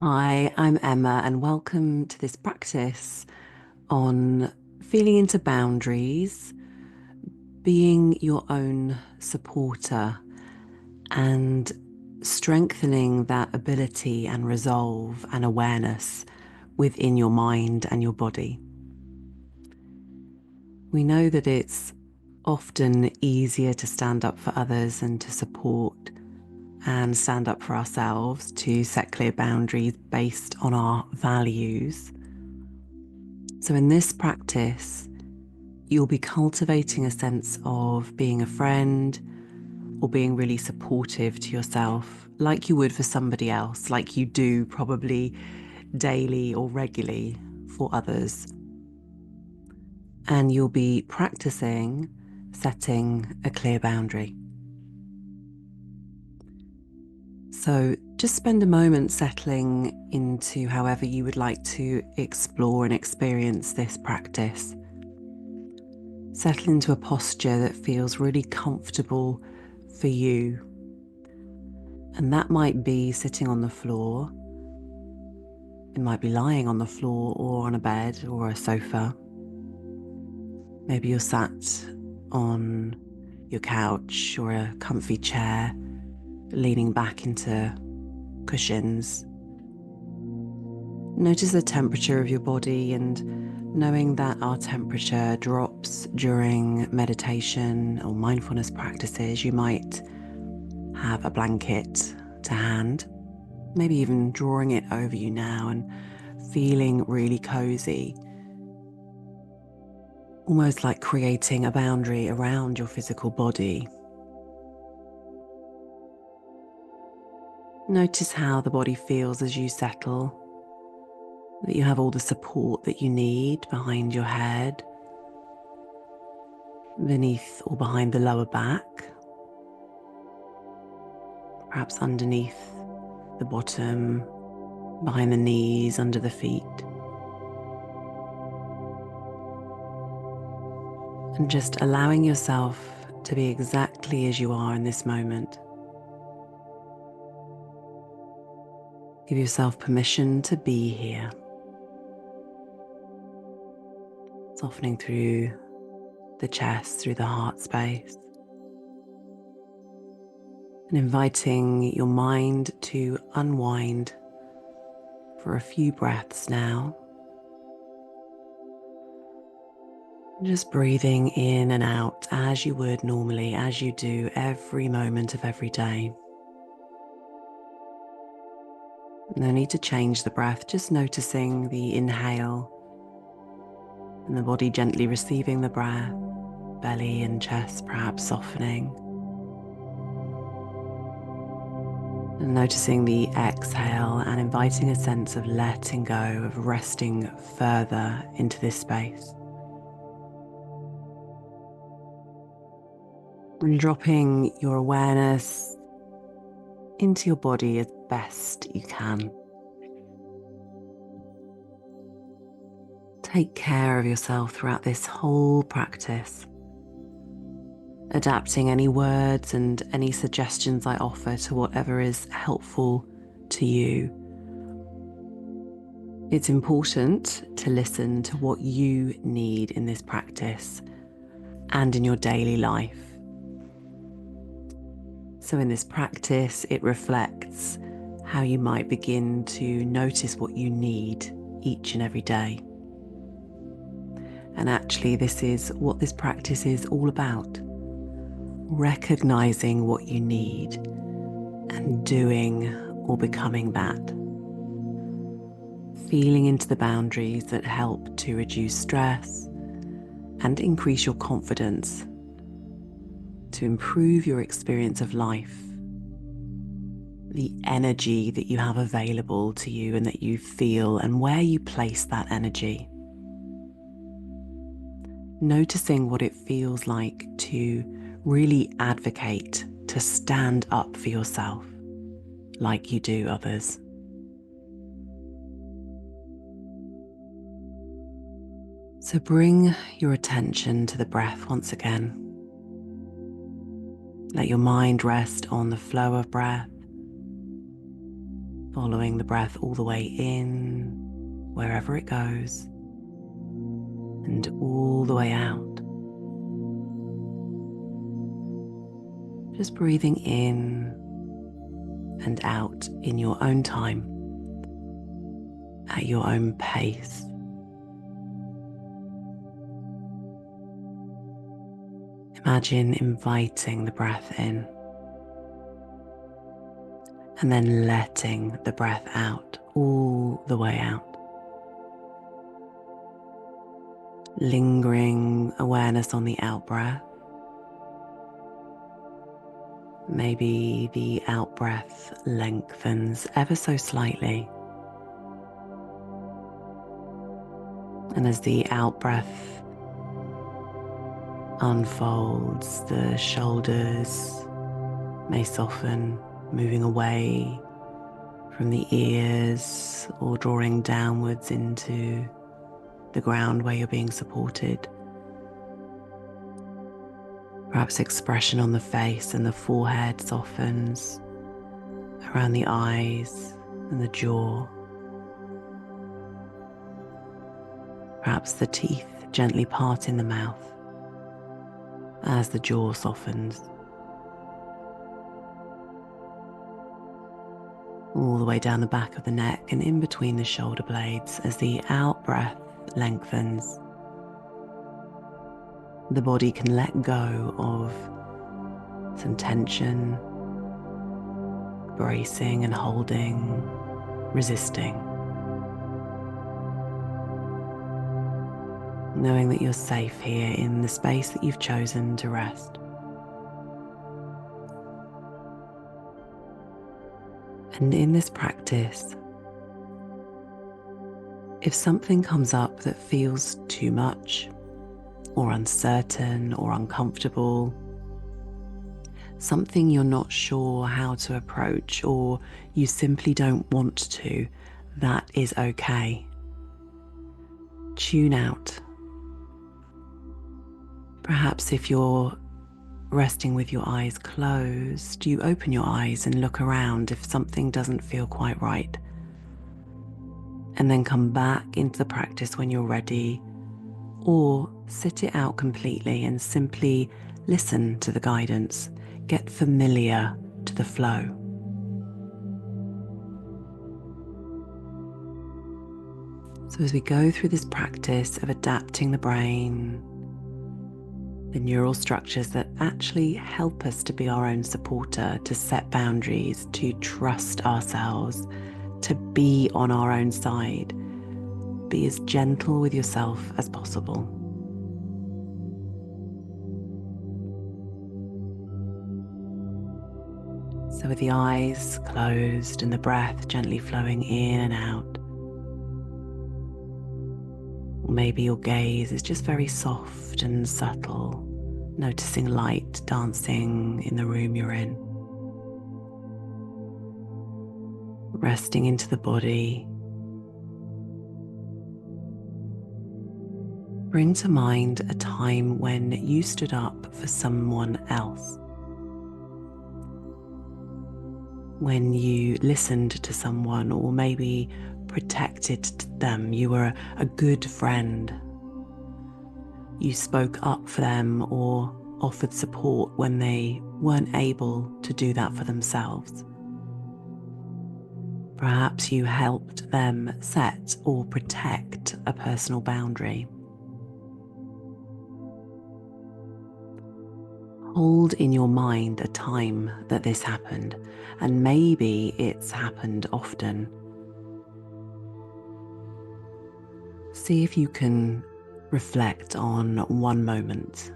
Hi, I'm Emma, and welcome to this practice on feeling into boundaries, being your own supporter, and strengthening that ability and resolve and awareness within your mind and your body. We know that it's often easier to stand up for others and to support and stand up for ourselves, to set clear boundaries based on our values. So in this practice, you'll be cultivating a sense of being a friend or being really supportive to yourself, like you would for somebody else, like you do probably daily or regularly for others. And you'll be practicing setting a clear boundary. So just spend a moment settling into however you would like to explore and experience this practice. Settle into a posture that feels really comfortable for you. And that might be sitting on the floor. It might be lying on the floor or on a bed or a sofa. Maybe you're sat on your couch or a comfy chair, leaning back into cushions. Notice the temperature of your body, and knowing that our temperature drops during meditation or mindfulness practices, you might have a blanket to hand, maybe even drawing it over you now and feeling really cozy, almost like creating a boundary around your physical body. Notice how the body feels as you settle, that you have all the support that you need behind your head, beneath or behind the lower back, perhaps underneath the bottom, behind the knees, under the feet. And just allowing yourself to be exactly as you are in this moment. Give yourself permission to be here. Softening through the chest, through the heart space. And inviting your mind to unwind for a few breaths now. Just breathing in and out as you would normally, as you do every moment of every day. No need to change the breath, just noticing the inhale and the body gently receiving the breath, belly and chest perhaps softening. And noticing the exhale and inviting a sense of letting go, of resting further into this space. And dropping your awareness into your body as best you can. Take care of yourself throughout this whole practice, adapting any words and any suggestions I offer to whatever is helpful to you. It's important to listen to what you need in this practice and in your daily life. So in this practice, it reflects how you might begin to notice what you need each and every day. And actually, this is what this practice is all about. Recognizing what you need and doing or becoming that. Feeling into the boundaries that help to reduce stress and increase your confidence, to improve your experience of life, the energy that you have available to you and that you feel, and where you place that energy. Noticing what it feels like to really advocate, to stand up for yourself like you do others. So bring your attention to the breath once again. Let your mind rest on the flow of breath, following the breath all the way in, wherever it goes, and all the way out. Just breathing in and out in your own time, at your own pace. Imagine inviting the breath in and then letting the breath out all the way out. Lingering awareness on the out breath. Maybe the out breath lengthens ever so slightly. And as the out breath unfolds, the shoulders may soften, moving away from the ears or drawing downwards into the ground where you're being supported. Perhaps expression on the face and the forehead softens around the eyes and the jaw. Perhaps the teeth gently part in the mouth as the jaw softens. All the way down the back of the neck and in between the shoulder blades as the out breath lengthens. The body can let go of some tension, bracing and holding, resisting. Knowing that you're safe here in the space that you've chosen to rest. And in this practice, if something comes up that feels too much, or uncertain or uncomfortable, something you're not sure how to approach, or you simply don't want to, that is okay. Tune out. Perhaps if you're resting with your eyes closed, you open your eyes and look around if something doesn't feel quite right. And then come back into the practice when you're ready, or sit it out completely and simply listen to the guidance. Get familiar to the flow. So as we go through this practice of adapting the brain, the neural structures that actually help us to be our own supporter, to set boundaries, to trust ourselves, to be on our own side, be as gentle with yourself as possible. So with the eyes closed and the breath gently flowing in and out, or maybe your gaze is just very soft and subtle, noticing light dancing in the room you're in. Resting into the body. Bring to mind a time when you stood up for someone else. When you listened to someone or maybe protected them, you were a good friend. You spoke up for them or offered support when they weren't able to do that for themselves. Perhaps you helped them set or protect a personal boundary. Hold in your mind a time that this happened, and maybe it's happened often. See if you can reflect on one moment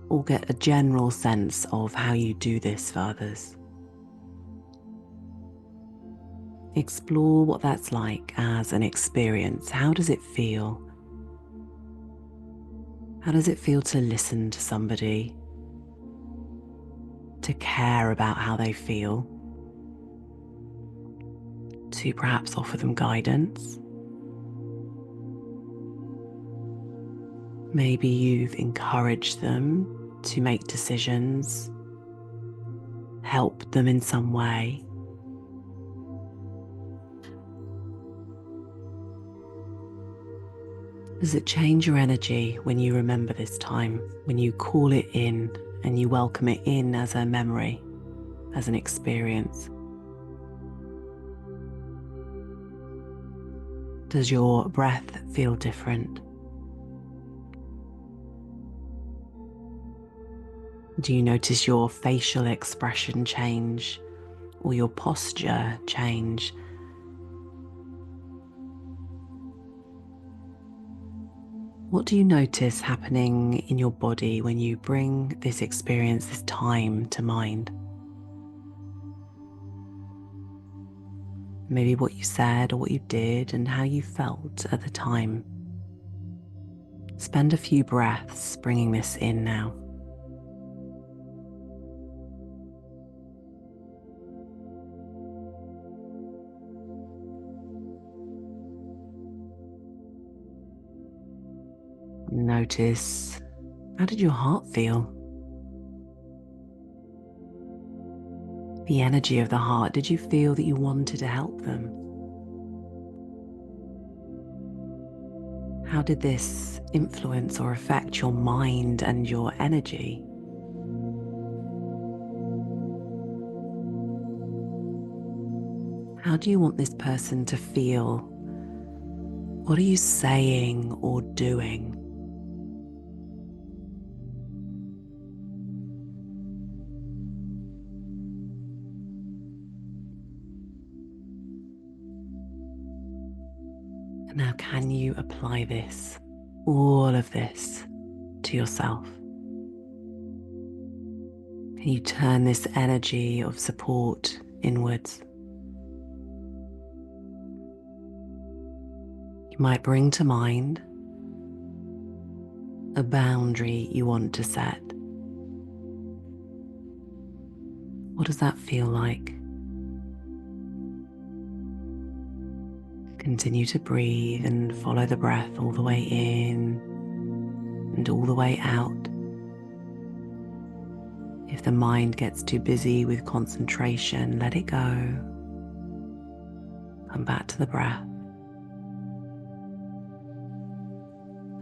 or get a general sense of how you do this for others. Explore what that's like as an experience. How does it feel? How does it feel to listen to somebody, to care about how they feel, to perhaps offer them guidance? Maybe you've encouraged them to make decisions, helped them in some way. Does it change your energy when you remember this time, when you call it in and you welcome it in as a memory, as an experience? Does your breath feel different? Do you notice your facial expression change or your posture change? What do you notice happening in your body when you bring this experience, this time, to mind? Maybe what you said or what you did and how you felt at the time. Spend a few breaths bringing this in now. Notice, how did your heart feel? The energy of the heart, did you feel that you wanted to help them? How did this influence or affect your mind and your energy? How do you want this person to feel? What are you saying or doing? And now, can you apply this, all of this, to yourself? Can you turn this energy of support inwards? You might bring to mind a boundary you want to set. What does that feel like? Continue to breathe and follow the breath all the way in and all the way out. If the mind gets too busy with concentration, let it go. Come back to the breath.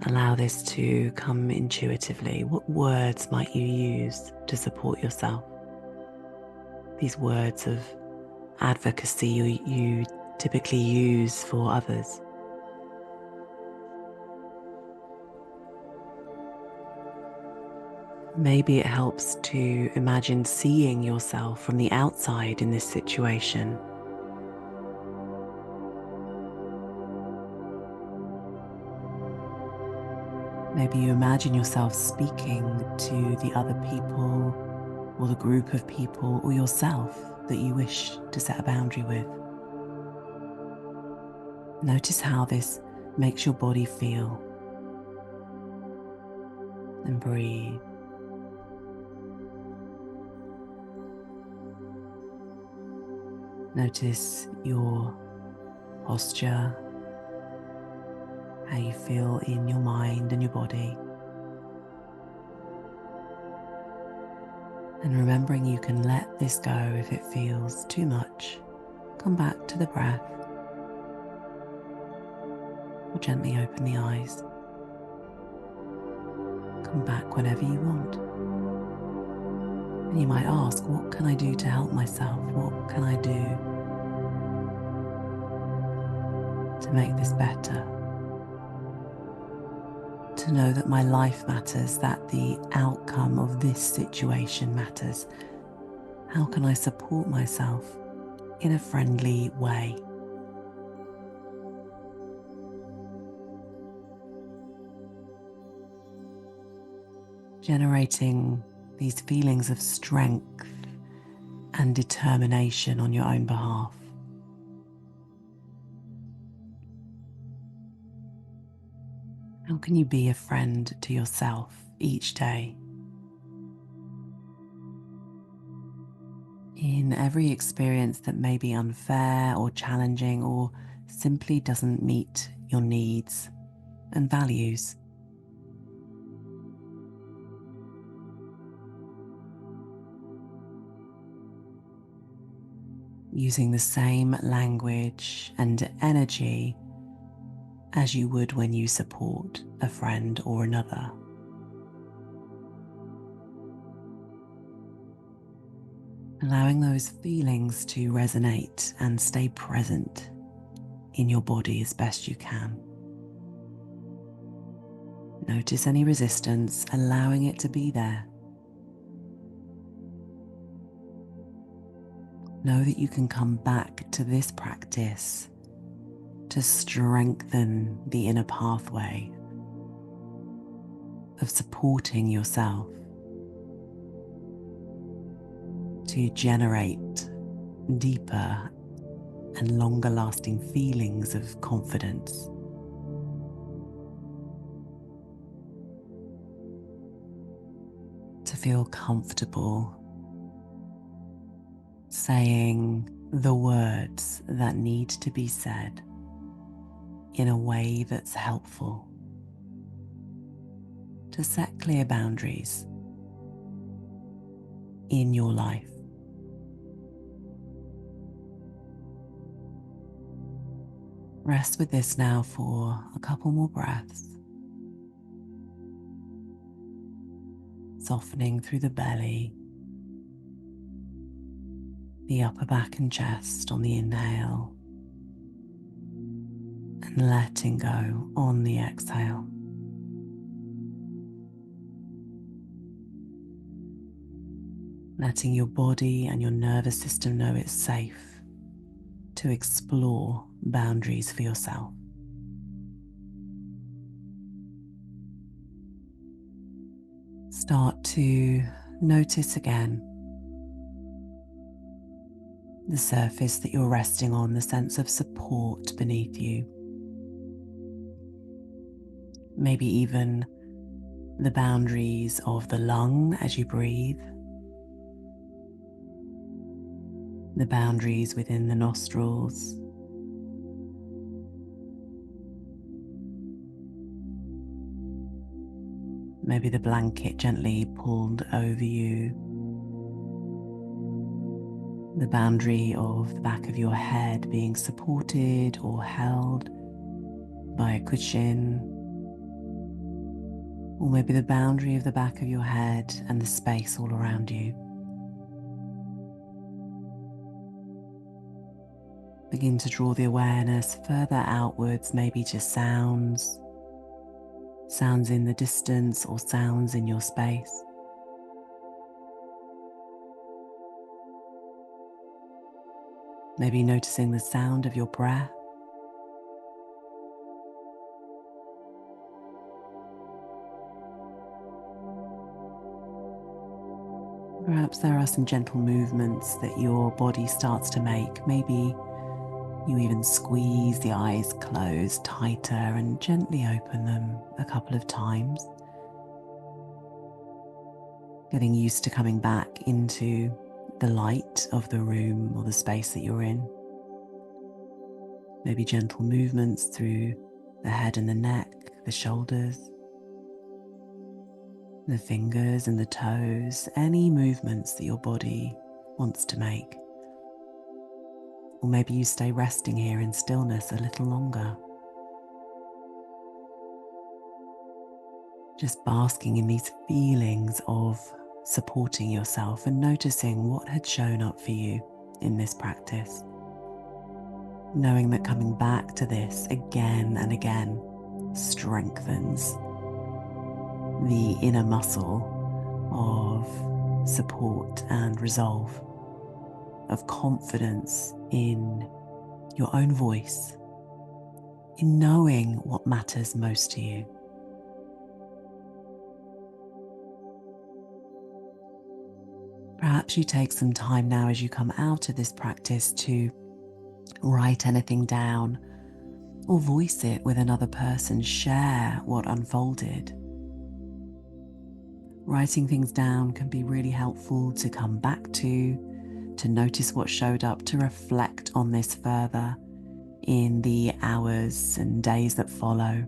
Allow this to come intuitively. What words might you use to support yourself? These words of advocacy you typically use for others. Maybe it helps to imagine seeing yourself from the outside in this situation. Maybe you imagine yourself speaking to the other people or the group of people or yourself that you wish to set a boundary with. Notice how this makes your body feel. And breathe. Notice your posture, how you feel in your mind and your body. And remembering you can let this go if it feels too much. Come back to the breath. Or gently open the eyes. Come back whenever you want. And you might ask, what can I do to help myself? What can I do to make this better? To know that my life matters, that the outcome of this situation matters. How can I support myself in a friendly way? Generating these feelings of strength and determination on your own behalf. How can you be a friend to yourself each day? In every experience that may be unfair or challenging or simply doesn't meet your needs and values. Using the same language and energy as you would when you support a friend or another. Allowing those feelings to resonate and stay present in your body as best you can. Notice any resistance, allowing it to be there. Know that you can come back to this practice to strengthen the inner pathway of supporting yourself, to generate deeper and longer lasting feelings of confidence. To feel comfortable saying the words that need to be said in a way that's helpful. To set clear boundaries in your life. Rest with this now for a couple more breaths. Softening through the belly, the upper back and chest on the inhale, and letting go on the exhale. Letting your body and your nervous system know it's safe to explore boundaries for yourself. Start to notice again the surface that you're resting on, the sense of support beneath you. Maybe even the boundaries of the lung as you breathe, the boundaries within the nostrils, maybe the blanket gently pulled over you, the boundary of the back of your head being supported or held by a cushion, or maybe the boundary of the back of your head and the space all around you. Begin to draw the awareness further outwards, maybe to sounds in the distance or sounds in your space. Maybe noticing the sound of your breath. Perhaps there are some gentle movements that your body starts to make. Maybe you even squeeze the eyes closed tighter and gently open them a couple of times. Getting used to coming back into the light of the room or the space that you're in. Maybe gentle movements through the head and the neck, the shoulders, the fingers and the toes, any movements that your body wants to make. Or maybe you stay resting here in stillness a little longer. Just basking in these feelings of supporting yourself and noticing what had shown up for you in this practice. Knowing that coming back to this again and again strengthens the inner muscle of support and resolve, of confidence in your own voice, in knowing what matters most to you. Perhaps you take some time now as you come out of this practice to write anything down or voice it with another person, share what unfolded. Writing things down can be really helpful to come back to notice what showed up, to reflect on this further in the hours and days that follow.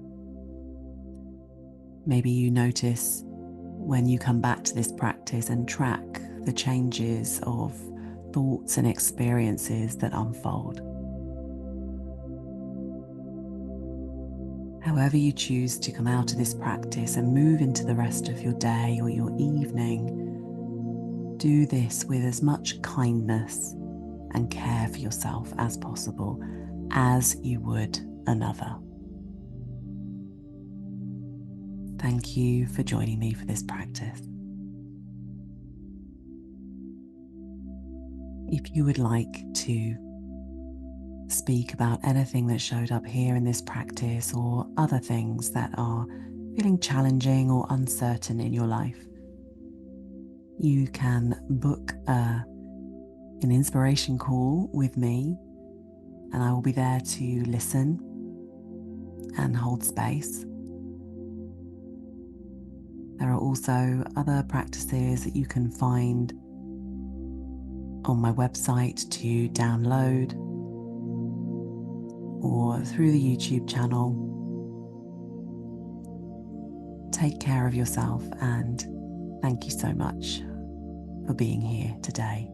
Maybe you notice when you come back to this practice and track the changes of thoughts and experiences that unfold. However you choose to come out of this practice and move into the rest of your day or your evening, do this with as much kindness and care for yourself as possible, as you would another. Thank you for joining me for this practice. If you would like to speak about anything that showed up here in this practice or other things that are feeling challenging or uncertain in your life, you can book an inspiration call with me, and I will be there to listen and hold space. There are also other practices that you can find on my website to download or through the YouTube channel. Take care of yourself, and thank you so much for being here today.